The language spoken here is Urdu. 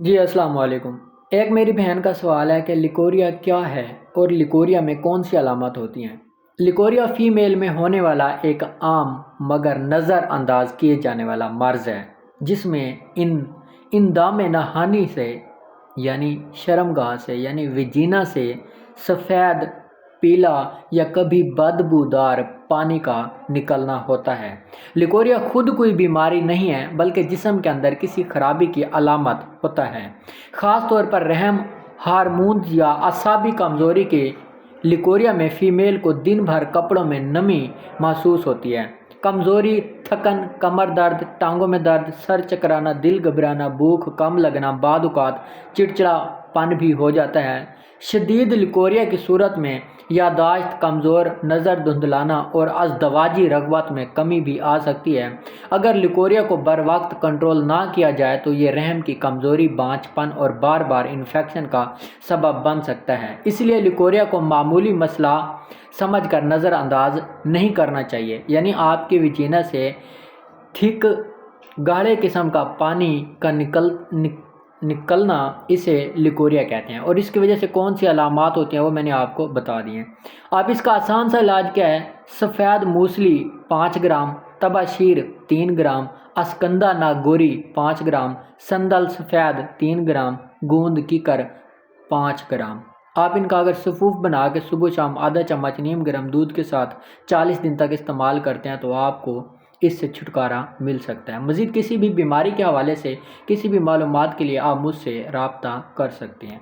جی السلام علیکم۔ ایک میری بہن کا سوال ہے کہ لیکوریا کیا ہے اور لیکوریا میں کون سی علامات ہوتی ہیں۔ لیکوریا فیمیل میں ہونے والا ایک عام مگر نظر انداز کیے جانے والا مرض ہے جس میں اندام نہانی سے یعنی شرمگاہ سے یعنی ویجینا سے سفید پیلا یا کبھی بدبودار پانی کا نکلنا ہوتا ہے۔ لیکوریا خود کوئی بیماری نہیں ہے بلکہ جسم کے اندر کسی خرابی کی علامت ہوتا ہے، خاص طور پر رحم ہارمونز یا اعصابی کمزوری کے۔ لیکوریا میں فیمیل کو دن بھر کپڑوں میں نمی محسوس ہوتی ہے، کمزوری، تھکن، کمر درد، ٹانگوں میں درد، سر چکرانا، دل گھبرانا، بھوک کم لگنا، بعض اوقات چڑچڑا پن بھی ہو جاتا ہے۔ شدید لیکوریا کی صورت میں یادداشت کمزور، نظر دھندلانا اور ازدواجی رغبت میں کمی بھی آ سکتی ہے۔ اگر لیکوریا کو بر وقت کنٹرول نہ کیا جائے تو یہ رحم کی کمزوری، بانجھ پن اور بار بار انفیکشن کا سبب بن سکتا ہے۔ اس لیے لیکوریا کو معمولی مسئلہ سمجھ کر نظر انداز نہیں کرنا چاہیے، یعنی آپ کی ویجینا سے تھک گاڑھے قسم کا پانی کا نکلنا اسے لیکوریا کہتے ہیں۔ اور اس کی وجہ سے کون سی علامات ہوتی ہیں وہ میں نے آپ کو بتا دی ہیں۔ اب اس کا آسان سا علاج کیا ہے؟ سفید موسلی 5 گرام، تباشیر 3 گرام، اسکندہ ناگوری 5 گرام، سندل سفید 3 گرام، گوند کیکر 5 گرام۔ آپ ان کا اگر سفوف بنا کے صبح شام آدھا چمچ نیم گرم دودھ کے ساتھ 40 دن تک استعمال کرتے ہیں تو آپ کو اس سے چھٹکارا مل سکتا ہے۔ مزید کسی بھی بیماری کے حوالے سے کسی بھی معلومات کے لیے آپ مجھ سے رابطہ کر سکتے ہیں۔